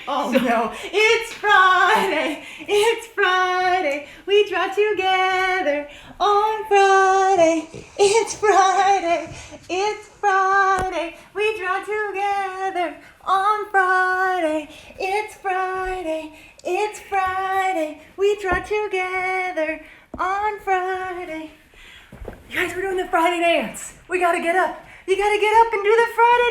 Oh no, it's Friday, it's Friday, we draw together on Friday, it's Friday, it's Friday, we draw together on Friday, it's Friday, it's Friday, we draw together on Friday. You guys, we're doing the Friday dance. We gotta get up. You gotta get up and do the Friday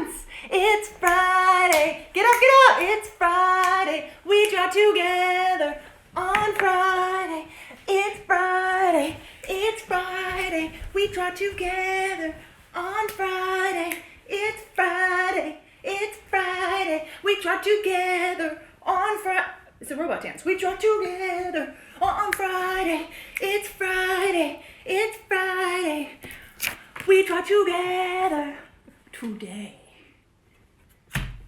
dance. It's Friday. Get up, get up. It's Friday. We draw together on Friday. It's Friday. It's Friday. We draw together on Friday. It's Friday. It's Friday. We draw together on Friday. It's a robot dance. We draw together on Friday. It's Friday. It's Friday. We draw together today.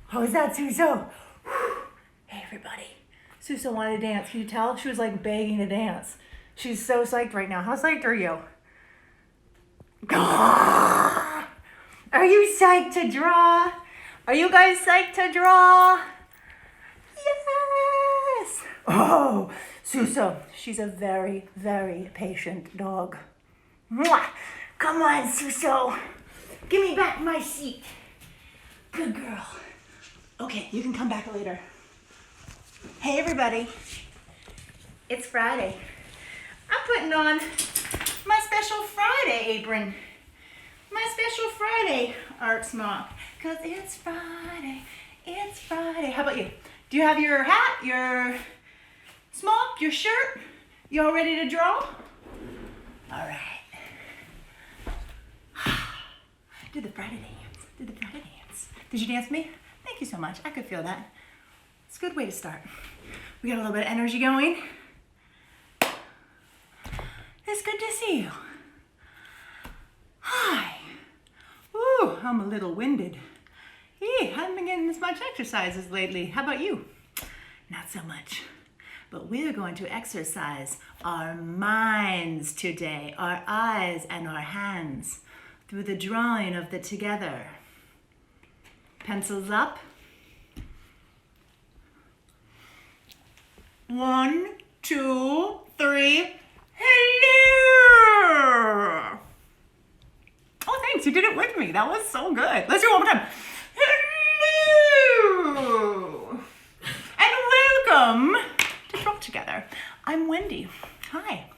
How is that, Suso? Hey, everybody. Suso wanted to dance. Can you tell? She was like begging to dance. She's so psyched right now. How psyched are you? Are you psyched to draw? Are you guys psyched to draw? Yes! Oh, Suso, she's a very, very patient dog. Mwah! Come on, Suso. Give me back my seat. Good girl. Okay, you can come back later. Hey, everybody. It's Friday. I'm putting on my special Friday apron. My special Friday art smock. Because it's Friday. It's Friday. How about you? Do you have your hat, your smock, your shirt? You all ready to draw? All right. Do the Friday dance. Do the Friday dance. Did you dance with me? Thank you so much. I could feel that. It's a good way to start. We got a little bit of energy going. It's good to see you. Hi. Ooh, I'm a little winded. Hey, haven't been getting as much exercises lately. How about you? Not so much. But we're going to exercise our minds today, our eyes and our hands, through the drawing of the together. Pencils up. 1, 2, 3. Hello! Oh, thanks. You did it with me. That was so good. Let's do it one more time. Hello! And welcome to DrawTogether. I'm Wendy. Hi.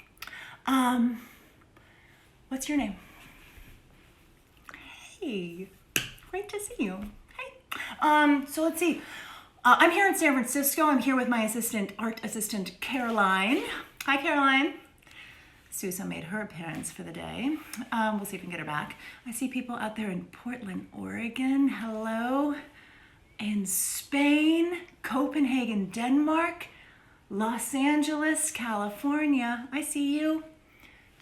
What's your name? Hey, great to see you. Hey. So let's see. I'm here in San Francisco. I'm here with my art assistant, Caroline. Hi, Caroline. Susan made her appearance for the day. We'll see if we can get her back. I see people out there in Portland, Oregon. Hello. In Spain, Copenhagen, Denmark, Los Angeles, California. I see you.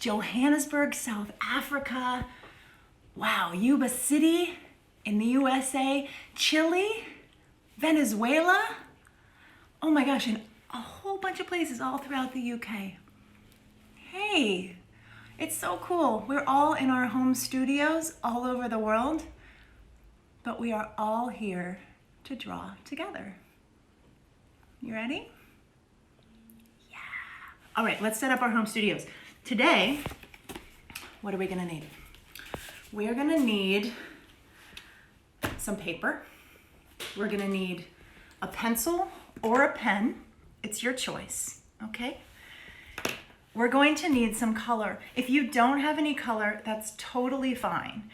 Johannesburg, South Africa. Wow, Yuba City in the USA, Chile, Venezuela. Oh my gosh, and a whole bunch of places all throughout the UK. Hey, it's so cool. We're all in our home studios all over the world, but we are all here to draw together. You ready? Yeah. All right, let's set up our home studios. Today, what are we gonna need? We're gonna need some paper. We're gonna need a pencil or a pen. It's your choice, okay? We're going to need some color. If you don't have any color, that's totally fine.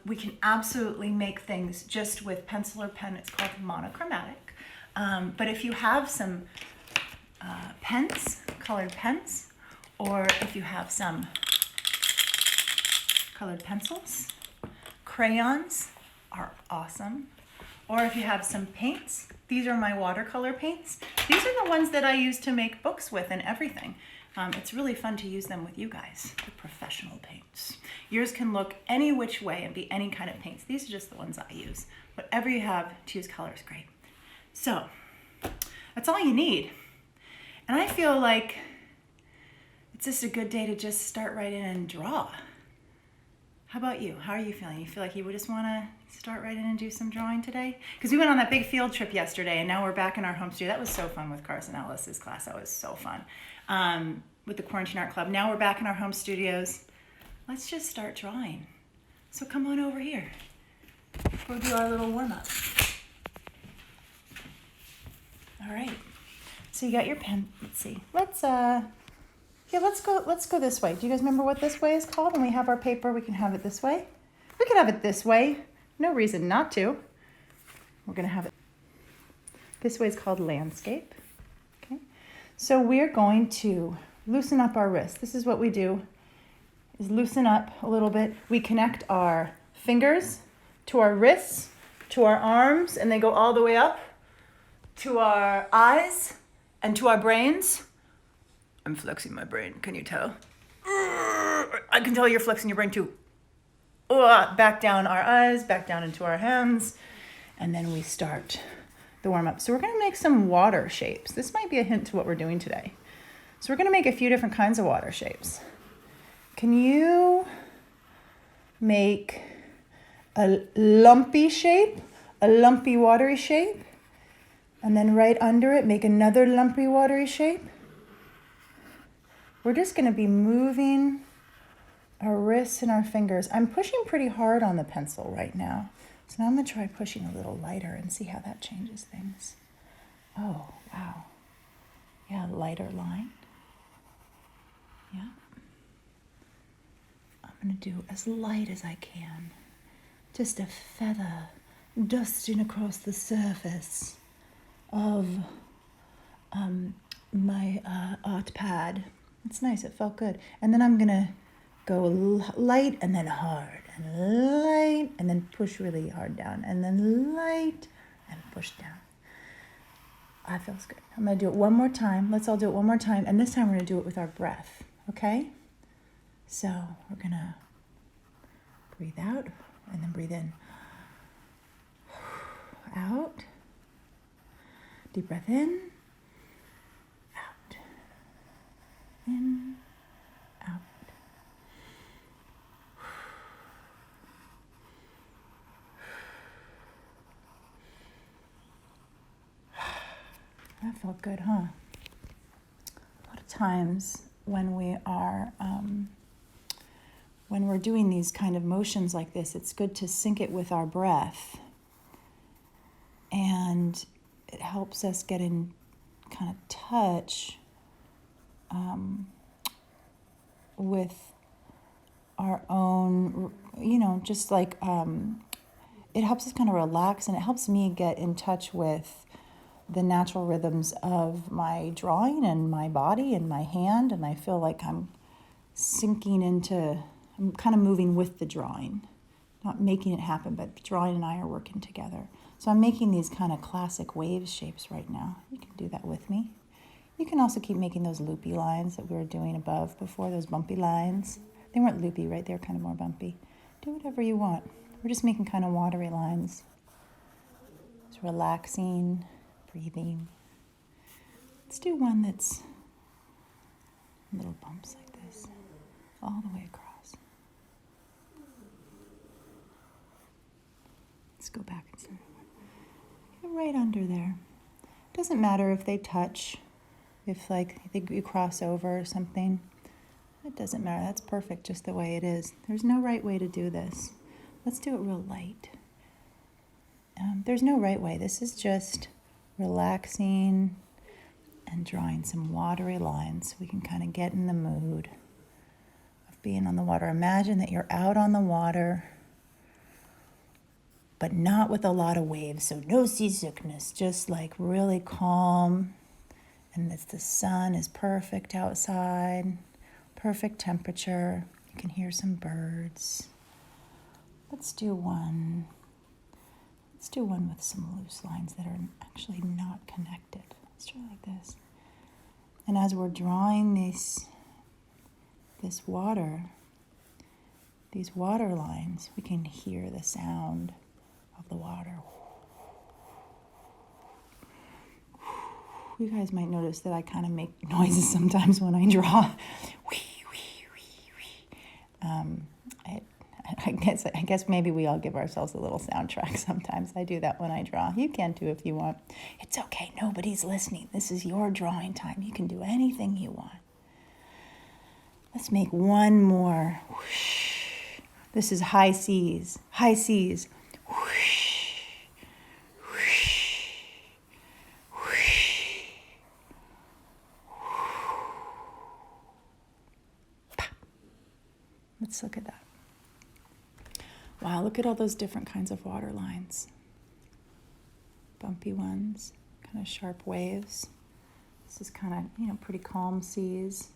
We can absolutely make things just with pencil or pen. It's called monochromatic. But if you have some pens, colored pens, or if you have some colored pencils, crayons are awesome. Or if you have some paints, these are my watercolor paints. These are the ones that I use to make books with and everything. It's really fun to use them with you guys, the professional paints. Yours can look any which way and be any kind of paints. These are just the ones I use. Whatever you have to use color is great. So that's all you need. And I feel like it's just a good day to just start right in and draw. How about you? How are you feeling? You feel like you would just want to start right in and do some drawing today? Because we went on that big field trip yesterday, and now we're back in our home studio. That was so fun with Carson Ellis's class. That was so fun. With the Quarantine Art Club. Now we're back in our home studios. Let's just start drawing. So come on over here. We'll do our little warm-up. All right. So you got your pen. Let's see. Let's go this way. Do you guys remember what this way is called? When we have our paper, we can have it this way. We can have it this way. No reason not to. We're going to have it. This way is called landscape. Okay. So we're going to loosen up our wrists. This is what we do, is loosen up a little bit. We connect our fingers to our wrists, to our arms, and they go all the way up to our eyes and to our brains. I'm flexing my brain. Can you tell? I can tell you're flexing your brain too. Back down our eyes, back down into our hands, and then we start the warm-up. So we're going to make some water shapes. This might be a hint to what we're doing today. So we're going to make a few different kinds of water shapes. Can you make a lumpy shape, a lumpy watery shape, and then right under it make another lumpy watery shape? We're just going to be moving our wrists and our fingers. I'm pushing pretty hard on the pencil right now. So now I'm going to try pushing a little lighter and see how that changes things. Oh, wow. Yeah, lighter line. Yeah. I'm going to do as light as I can. Just a feather dusting across the surface of my art pad. It's nice. It felt good. And then I'm going to go light and then hard. And light and then push really hard down. And then light and push down. That feels good. I'm going to do it one more time. Let's all do it one more time. And this time we're going to do it with our breath. Okay? So we're going to breathe out and then breathe in. Out. Deep breath in. Out. In. Out. That felt good, huh? A lot of times when we are, when we're doing these kind of motions like this, it's good to sync it with our breath. And it helps us get in kind of touch with our own, just like, it helps us kind of relax, and it helps me get in touch with the natural rhythms of my drawing and my body and my hand, and I feel like I'm I'm kind of moving with the drawing, not making it happen, but drawing and I are working together. So I'm making these kind of classic wave shapes right now. You can do that with me. You can also keep making those loopy lines that we were doing above before, those bumpy lines. They weren't loopy, right? They were kind of more bumpy. Do whatever you want. We're just making kind of watery lines. It's relaxing, breathing. Let's do one that's little bumps like this, all the way across. Let's go back and start. Right under there. Doesn't matter if they touch, if you cross over or something. It doesn't matter. That's perfect just the way it is. There's no right way to do this. Let's do it real light. There's no right way. This is just relaxing and drawing some watery lines so we can kind of get in the mood of being on the water. Imagine that you're out on the water, but not with a lot of waves, so no seasickness, just like really calm, and the sun is perfect outside, perfect temperature. You can hear some birds. Let's do one with some loose lines that are actually not connected. Let's try like this. And as we're drawing this water, these water lines, we can hear the sound of the water. You guys might notice that I kind of make noises sometimes when I draw. guess maybe we all give ourselves a little soundtrack sometimes. I do that when I draw. You can too if you want. It's okay. Nobody's listening. This is your drawing time. You can do anything you want. Let's make one more. Whoosh. This is high C's. High C's. Whoosh. Whoosh. Whoosh. Let's look at that. Wow, look at all those different kinds of water lines. Bumpy ones, kind of sharp waves. This is kind of, pretty calm seas.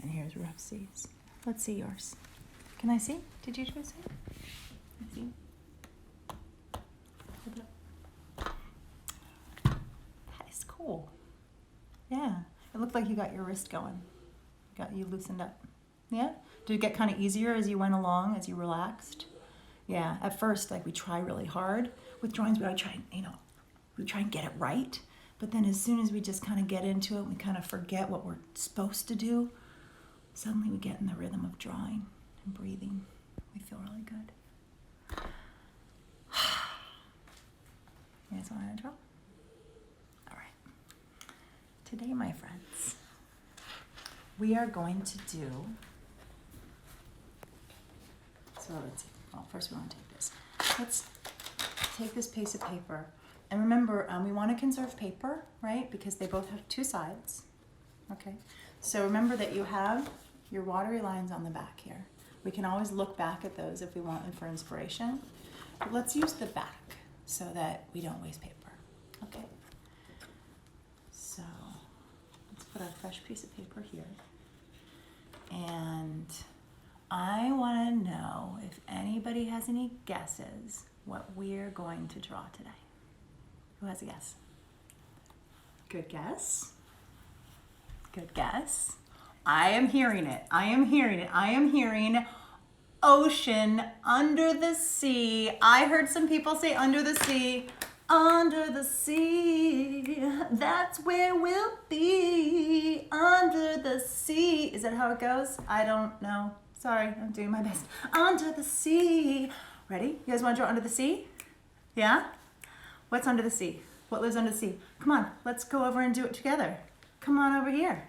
And here's rough seas. Let's see yours. Can I see? Did you just see? Let's see. Hold up. That is cool. Yeah, it looked like you got your wrist going. You loosened up. Yeah? Did it get kind of easier as you went along, as you relaxed? Yeah, at first, we try really hard. With drawings, we try and get it right. But then as soon as we just kind of get into it, we kind of forget what we're supposed to do. Suddenly we get in the rhythm of drawing and breathing. We feel really good. You guys want to draw? All right. Today, my friends, we are going to do... So let's see. Well, first we want to take this. Let's take this piece of paper. And remember, we want to conserve paper, right? Because they both have two sides. Okay. So remember that you have your watery lines on the back here. We can always look back at those if we want them for inspiration. But let's use the back so that we don't waste paper. Okay. So let's put our fresh piece of paper here. And I want to know if anybody has any guesses what we're going to draw today. Who has a guess? Good guess. Good guess. I am hearing it. I am hearing it. I am hearing ocean, under the sea. I heard some people say under the sea. Under the sea, that's where we'll be. Under the sea. Is that how it goes? I don't know. Sorry, I'm doing my best. Under the sea. Ready? You guys want to draw under the sea? Yeah? What's under the sea? What lives under the sea? Come on, let's go over and do it together. Come on over here.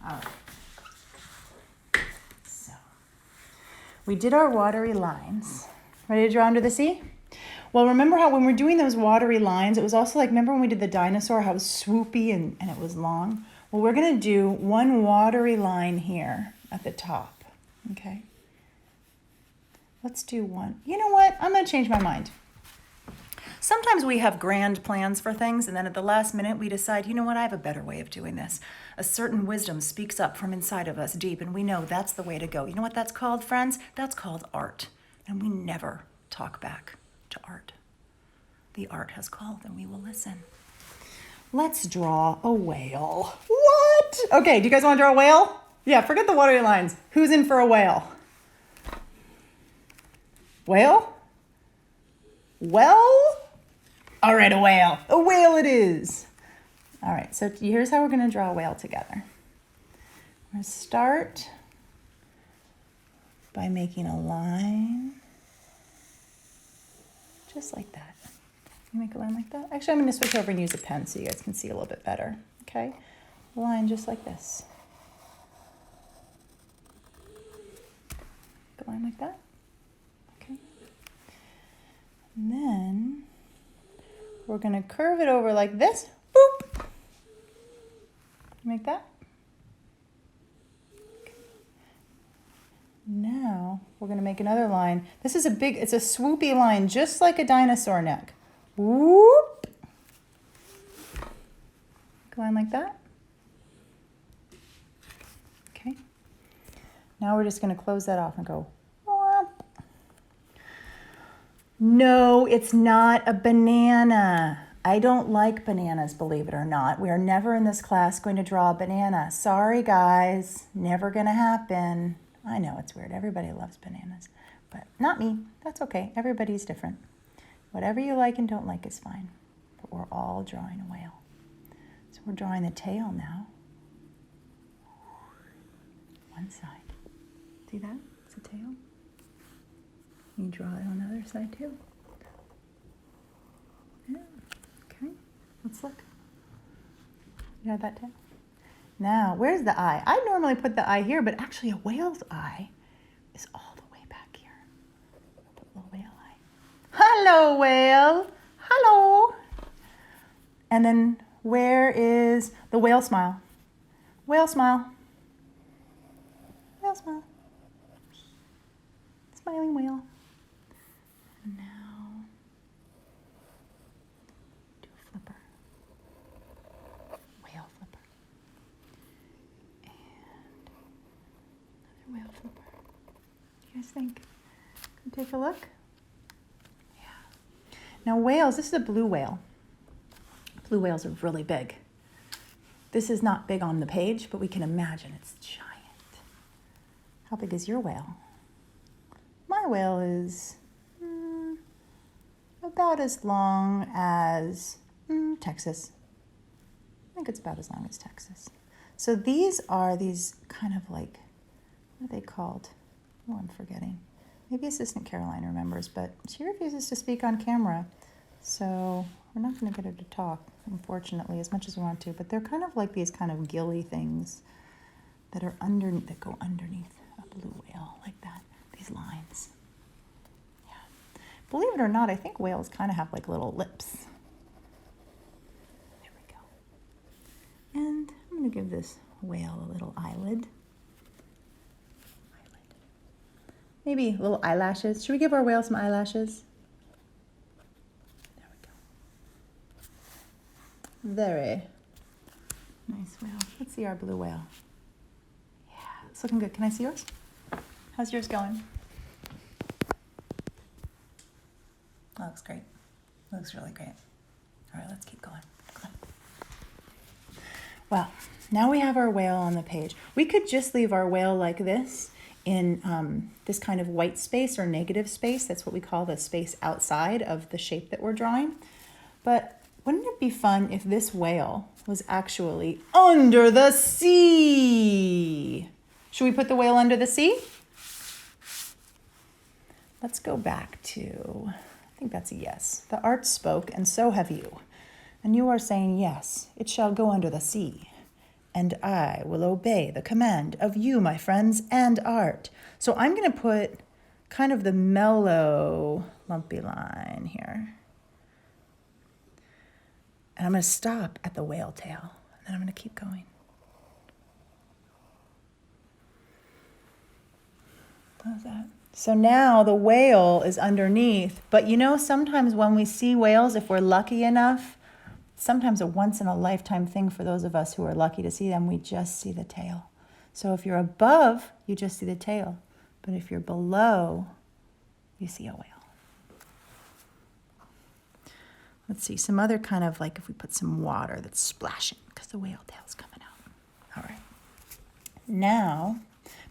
All right. So, we did our watery lines. Ready to draw under the sea? Well, remember how when we're doing those watery lines, it was also remember when we did the dinosaur, how it was swoopy and it was long? Well, we're going to do one watery line here at the top, okay? Let's do one. You know what? I'm going to change my mind. Sometimes we have grand plans for things, and then at the last minute we decide, you know what, I have a better way of doing this. A certain wisdom speaks up from inside of us deep, and we know that's the way to go. You know what that's called, friends? That's called art. And we never talk back to art. The art has called, and we will listen. Let's draw a whale. What? Okay, do you guys want to draw a whale? Yeah, forget the watery lines. Who's in for a whale? Whale? Well, all right, a whale. A whale it is. All right, so here's how we're going to draw a whale together. We're going to start by making a line just like that. You make a line like that? Actually, I'm going to switch over and use a pen so you guys can see a little bit better. Okay? A line just like this. A line like that. Okay. And then we're going to curve it over like this. Boop. Make that. Okay. Now we're going to make another line. This is it's a swoopy line, just like a dinosaur neck. Whoop. Go on like that. Okay. Now we're just going to close that off and go. Whoop. No, it's not a banana. I don't like bananas, believe it or not. We are never in this class going to draw a banana. Sorry, guys. Never going to happen. I know it's weird. Everybody loves bananas, but not me. That's okay. Everybody's different. Whatever you like and don't like is fine. But we're all drawing a whale. So we're drawing the tail now. One side. See that? It's a tail. You draw it on the other side too. Yeah. Okay. Let's look. You got that tail? Now, where's the eye? I normally put the eye here, but actually a whale's eye is all the way back here. I'll put a little whale eye. Hello, whale. Hello. And then where is the whale smile? Whale smile. Whale smile. Smiling whale. And now do a flipper. Whale flipper. And another whale flipper. What do you guys think? Can we take a look? Yeah. Now whales, this is a blue whale. Blue whales are really big. This is not big on the page, but we can imagine it's giant. How big is your whale? My whale is about as long as Texas. I think it's about as long as Texas. So these are these kind of like, what are they called? Oh, I'm forgetting. Maybe Assistant Caroline remembers, but she refuses to speak on camera. So we're not going to get her to talk, unfortunately, as much as we want to. But they're kind of like these kind of gilly things that are that go underneath a blue whale, like that. These lines. Yeah. Believe it or not, I think whales kind of have like little lips. There we go. And I'm going to give this whale a little eyelid. Maybe little eyelashes. Should we give our whale some eyelashes? Very nice whale. Let's see our blue whale. Yeah, it's looking good. Can I see yours? How's yours going? That looks great. Looks really great. All right, let's keep going. Come on. Well, now we have our whale on the page. We could just leave our whale like this in this kind of white space or negative space. That's what we call the space outside of the shape that we're drawing. But wouldn't it be fun if this whale was actually under the sea? Should we put the whale under the sea? Let's go back to, I think that's a yes. The art spoke, and so have you. And you are saying, yes, it shall go under the sea. And I will obey the command of you, my friends, and art. So I'm going to put kind of the mellow, lumpy line here. And I'm going to stop at the whale tail, and then I'm going to keep going. How's that? So now the whale is underneath, but you know, sometimes when we see whales, if we're lucky enough, sometimes a once-in-a-lifetime thing for those of us who are lucky to see them, we just see the tail. So if you're above, you just see the tail. But if you're below, you see a whale. Let's see, some other kind of like if we put some water that's splashing because the whale tail's coming out. All right. Now,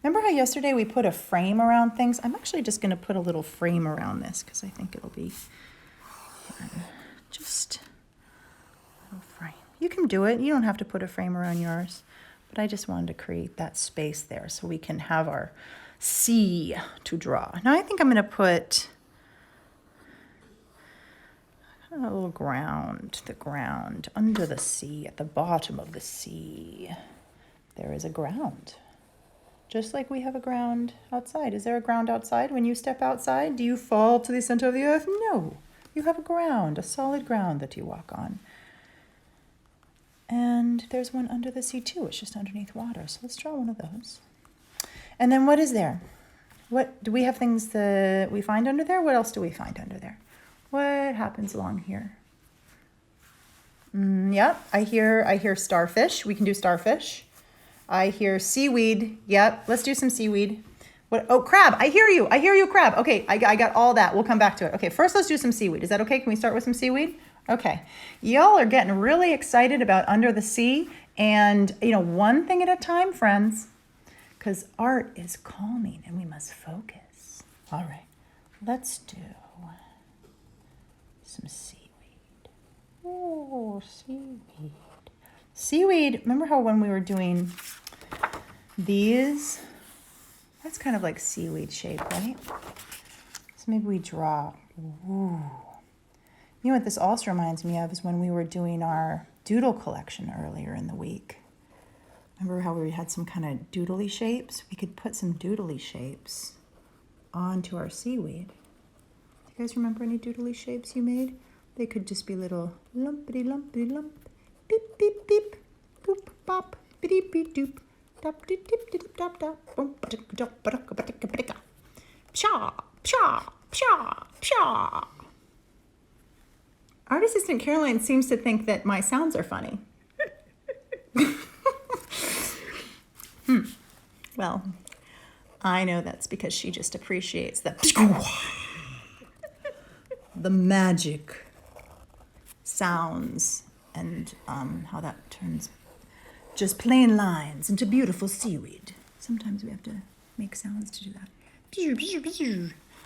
remember how yesterday we put a frame around things? I'm actually just going to put a little frame around this because I think it'll be just a little frame. You can do it. You don't have to put a frame around yours. But I just wanted to create that space there so we can have our sea to draw. Now I think I'm going to put a little ground, the ground under the sea, at the bottom of the sea. There is a ground. Just like we have a ground outside. Is there a ground outside? When you step outside, do you fall to the center of the earth? No. You have a ground, a solid ground that you walk on. And there's one under the sea too. It's just underneath water. So let's draw one of those. And then what is there? What do we have things that we find under there? What else do we find under there? What happens along here? Yep, I hear starfish. We can do starfish. I hear seaweed. Yep, let's do some seaweed. What? Oh, crab. I hear you, crab. Okay, I got all that. We'll come back to it. Okay, first let's do some seaweed. Is that okay? Can we start with some seaweed? Okay. Y'all are getting really excited about under the sea. And, you know, one thing at a time, friends, because art is calming and we must focus. All right, let's do some seaweed. Oh, seaweed. Seaweed, remember how when we were doing these, That's kind of like seaweed shape, right? So maybe we draw. Ooh. You know what this also reminds me of is when we were doing our doodle collection earlier in the week. Remember how we had some kind of doodly shapes? We could put some doodly shapes onto our seaweed. Do you guys remember any doodly shapes you made? They could just be little lumpity lumpity lump, beep beep beep, boop bop, beep beep doop, dop dip dip dip dop dop, boom dop dop, pshaw pshaw pshaw pshaw. Art assistant Caroline seems to think that my sounds are funny. Well, I know that's because she just appreciates the magic sounds and how that turns just plain lines into beautiful seaweed. Sometimes we have to make sounds to do that.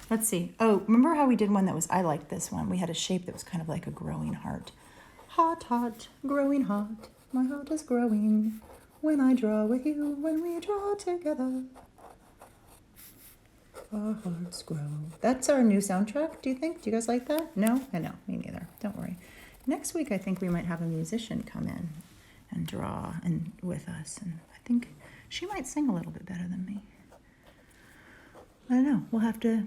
Let's see. Oh, remember how we did one that was, I liked this one. We had a shape that was kind of like a growing heart. Hot, hot, growing hot. My heart is growing when I draw with you, when we draw together. Our hearts grow. That's our new soundtrack, do you think? Do you guys like that? No? I know, me neither. Don't worry. Next week, I think we might have a musician come in and draw and with us. And I think she might sing a little bit better than me. I don't know. We'll have to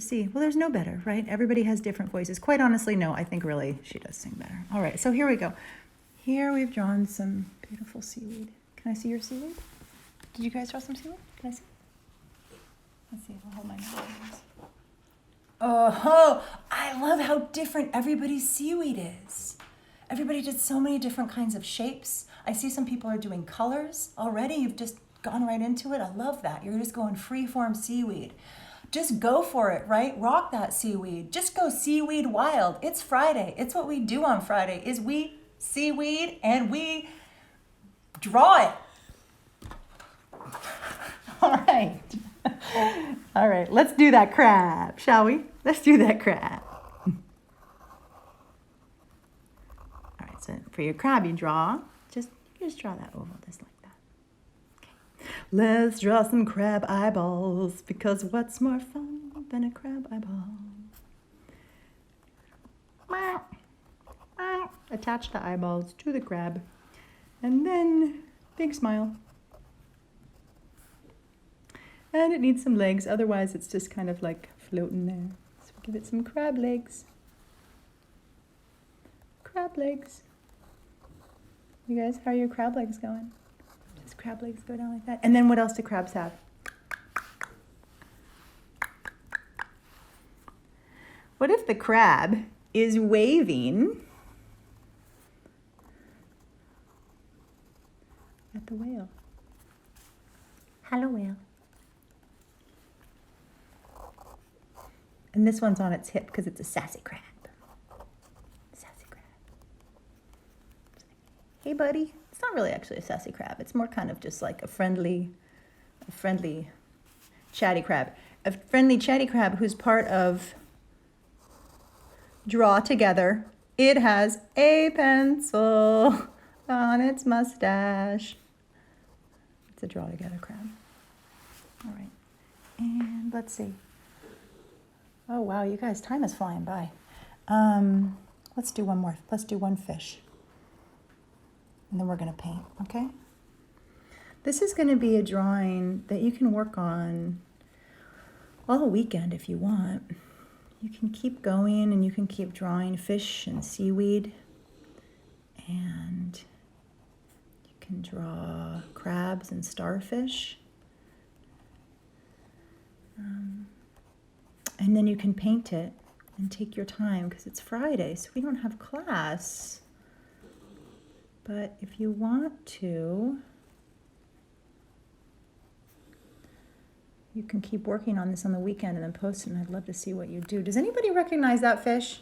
see. Well, there's no better, right? Everybody has different voices. Quite honestly, no, I think really she does sing better. All right, so here we go. Here we've drawn some beautiful seaweed. Can I see your seaweed? Did you guys draw some seaweed? Can I see? Let's see, I'll hold my nose. Oh, I love how different everybody's seaweed is. Everybody did so many different kinds of shapes. I see some people are doing colors already. You've just gone right into it. I love that. You're just going free-form seaweed. Just go for it, right? Rock that seaweed. Just go seaweed wild. It's Friday. It's what we do on Friday, is we seaweed and we draw it. All right. All right, let's do that crab, shall we? Let's do that crab. All right, so for your crab, you just draw that oval just like that. Okay. Let's draw some crab eyeballs, because what's more fun than a crab eyeball? Attach the eyeballs to the crab, and then big smile. And it needs some legs, otherwise it's just kind of like floating there. So give it some crab legs. Crab legs. You guys, how are your crab legs going? Does crab legs go down like that? And then what else do crabs have? What if the crab is waving at the whale? Hello, whale. And this one's on its hip because it's a sassy crab. Sassy crab. Hey, buddy. It's not really actually a sassy crab. It's more kind of just like a friendly chatty crab. A friendly chatty crab who's part of DrawTogether. It has a pencil on its mustache. It's a DrawTogether crab. All right. And let's see. Oh, wow, you guys, time is flying by. Let's do one more. Let's do one fish. And then we're going to paint, okay? This is going to be a drawing that you can work on all weekend if you want. You can keep going and you can keep drawing fish and seaweed. And you can draw crabs and starfish. And then you can paint it and take your time because it's Friday, so we don't have class. But if you want to, you can keep working on this on the weekend and then post it, and I'd love to see what you do. Does anybody recognize that fish?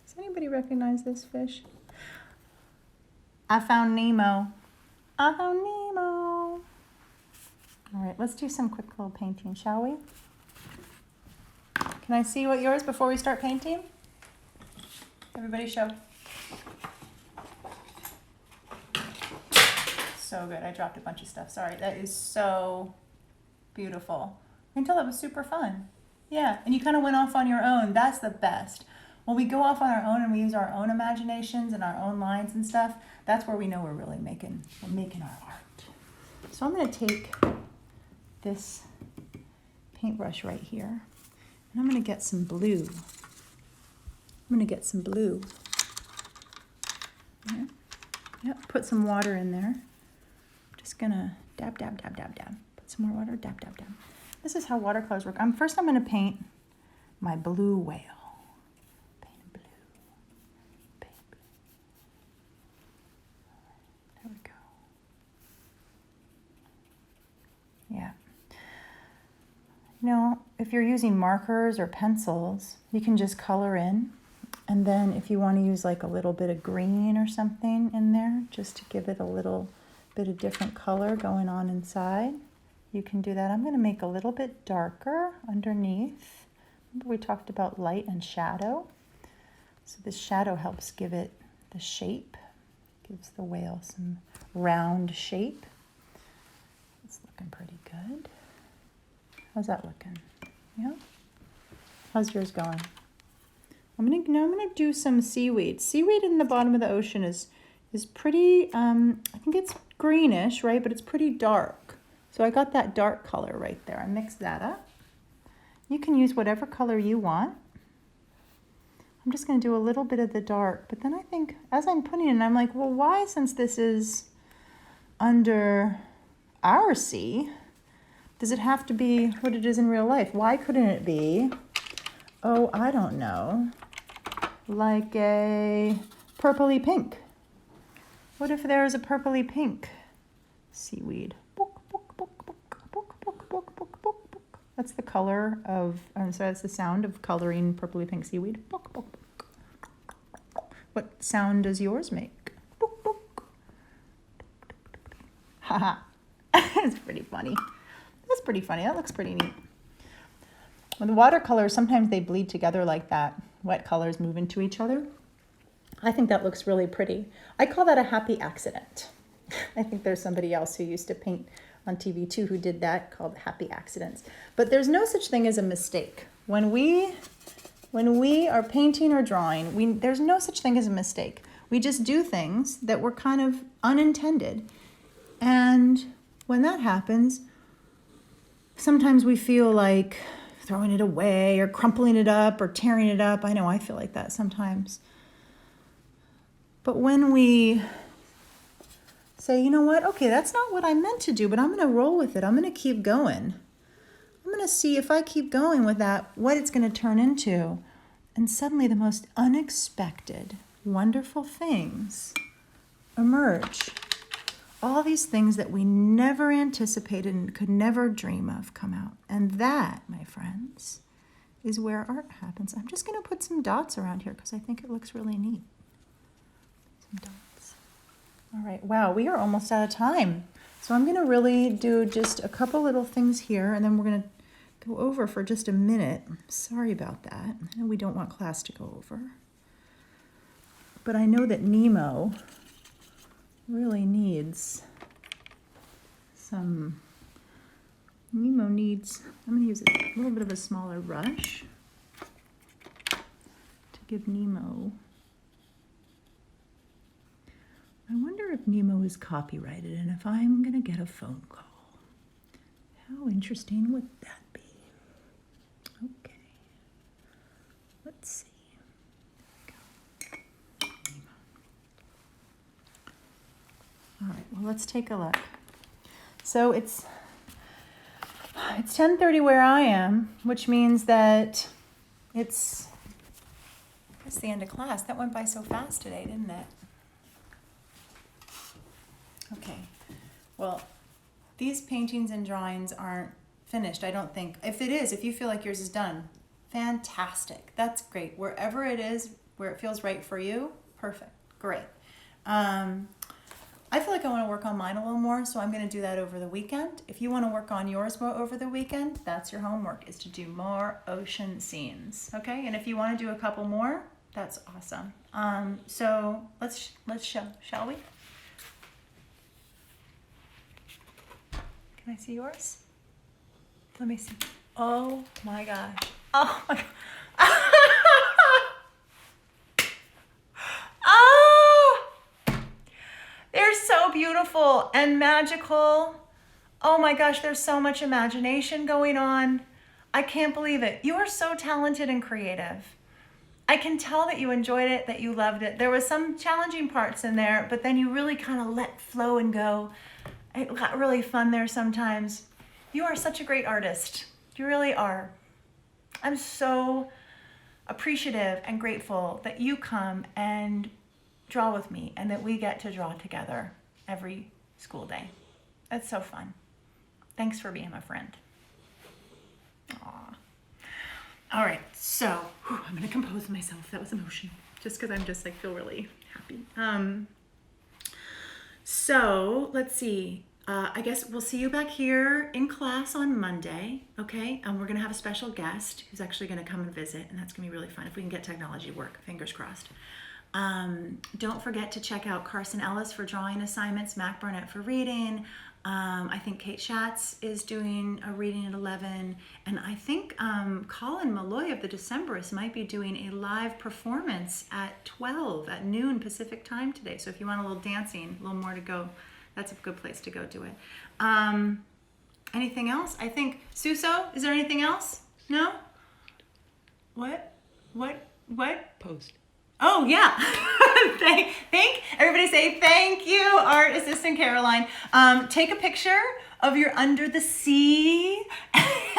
Does anybody recognize this fish? I found Nemo. I found Nemo. All right, let's do some quick little painting, shall we? Can I see what yours before we start painting? Everybody show. So good. I dropped a bunch of stuff. Sorry. That is so Beautiful. I can tell that was super fun. Yeah, and you kind of went off on your own. That's the best. When we go off on our own and we use our own imaginations and our own lines and stuff, that's where we know we're really making our art. So I'm going to take this paintbrush right here, and I'm going to get some blue. Here. Yep, put some water in there. Just going to dab, dab, dab, dab, dab. Put some more water, dab, dab, dab. This is how watercolors work. First I'm going to paint my blue whale. Paint blue. Paint blue. There we go. Yeah. You know, if you're using markers or pencils, you can just color in. And then if you want to use like a little bit of green or something in there, just to give it a little bit of different color going on inside, you can do that. I'm going to make a little bit darker underneath. Remember we talked about light and shadow? So the shadow helps give it the shape, gives the whale some round shape. It's looking pretty good. How's that looking? Yeah? How's yours going? I'm gonna do some seaweed. Seaweed in the bottom of the ocean is pretty, I think it's greenish, right? But it's pretty dark. So I got that dark color right there. I mixed that up. You can use whatever color you want. I'm just gonna do a little bit of the dark, but then I think as I'm putting it in, I'm like, well, why, since this is under our sea, does it have to be what it is in real life? Why couldn't it be, oh, I don't know, like a purpley pink? What if there was a purpley pink seaweed? That's the color of, I'm sorry, that's the sound of coloring purpley pink seaweed. What sound does yours make? Haha. It's pretty funny. That's pretty funny. That looks pretty neat. When the watercolors, sometimes they bleed together like that. Wet colors move into each other. I think that looks really pretty. I call that a happy accident. I think there's somebody else who used to paint on TV too who did that, called happy accidents. But there's no such thing as a mistake. When we are painting or drawing, there's no such thing as a mistake. We just do things that were kind of unintended. And when that happens, sometimes we feel like throwing it away or crumpling it up or tearing it up. I know I feel like that sometimes. But when we say, you know what, okay, that's not what I meant to do, but I'm going to roll with it. I'm going to keep going. I'm going to see if I keep going with that, what it's going to turn into. And suddenly the most unexpected, wonderful things emerge. All these things that we never anticipated and could never dream of come out. And that, my friends, is where art happens. I'm just going to put some dots around here because I think it looks really neat. Some dots. All right, wow, we are almost out of time. So I'm going to really do just a couple little things here, and then we're going to go over for just a minute. Sorry about that. I know we don't want class to go over. But I know that Nemo really needs some, I'm going to use a little bit of a smaller brush to give Nemo. I wonder if Nemo is copyrighted and if I'm going to get a phone call. How interesting would that be? Okay. Let's see. There we go. Nemo. All right, well, let's take a look. So it's 10:30 where I am, which means that it's the end of class. That went by so fast today, didn't it? Okay, well, these paintings and drawings aren't finished, I don't think. If it is, if you feel like yours is done, fantastic. That's great. Wherever it is, where it feels right for you, perfect, great. I feel like I want to work on mine a little more, so I'm going to do that over the weekend. If you want to work on yours more over the weekend, that's your homework, is to do more ocean scenes, okay? And if you want to do a couple more, that's awesome. So let's show, shall we? Can I see yours? Let me see. Oh my gosh. Oh my God. Oh, they're so beautiful and magical. Oh my gosh, there's so much imagination going on. I can't believe it. You are so talented and creative. I can tell that you enjoyed it, that you loved it. There was some challenging parts in there, but then you really kind of let flow and go. It got really fun there sometimes. You are such a great artist. You really are. I'm so appreciative and grateful that you come and draw with me and that we get to draw together every school day. It's so fun. Thanks for being my friend. Aw. All right, so I'm gonna compose myself. That was emotional, just because I'm just like feel really happy. So let's see. I guess we'll see you back here in class on Monday, okay? And we're gonna have a special guest who's actually gonna come and visit, and that's gonna be really fun if we can get technology to work, fingers crossed. Don't forget to check out Carson Ellis for drawing assignments, Mac Barnett for reading. I think Kate Schatz is doing a reading at 11, and I think Colin Malloy of the Decemberists might be doing a live performance at 12 at noon Pacific time today. So if you want a little dancing, a little more to go, that's a good place to go do it. Anything else? I think, Suso, is there anything else? No? What? Post. Oh, yeah. Everybody say thank you, Art Assistant Caroline. Take a picture of your under the sea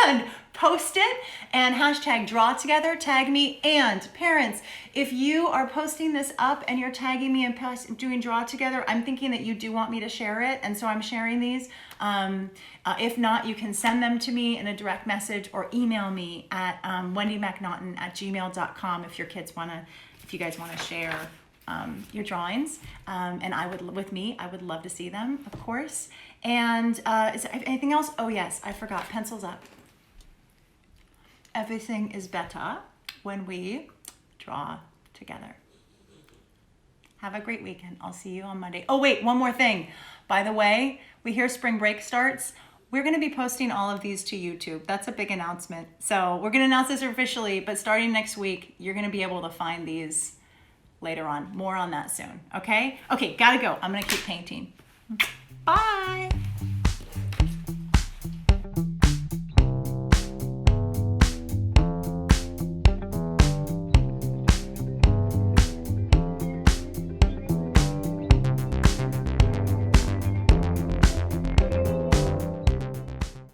and post it and hashtag DrawTogether, tag me. And parents, if you are posting this up and you're tagging me and doing DrawTogether, I'm thinking that you do want me to share it. And so I'm sharing these. If not, you can send them to me in a direct message or email me at wendymacnaughton@gmail.com if you guys want to share your drawings, and I would love to see them, of course. And is there anything else? Oh yes, I forgot. Pencils up. Everything is better when we draw together. Have a great weekend. I'll see you on Monday. Oh wait, one more thing. By the way, we hear spring break starts. We're going to be posting all of these to YouTube. That's a big announcement. So we're going to announce this officially, but starting next week, you're going to be able to find these later on. More on that soon. Okay? Okay, gotta go. I'm going to keep painting. Bye.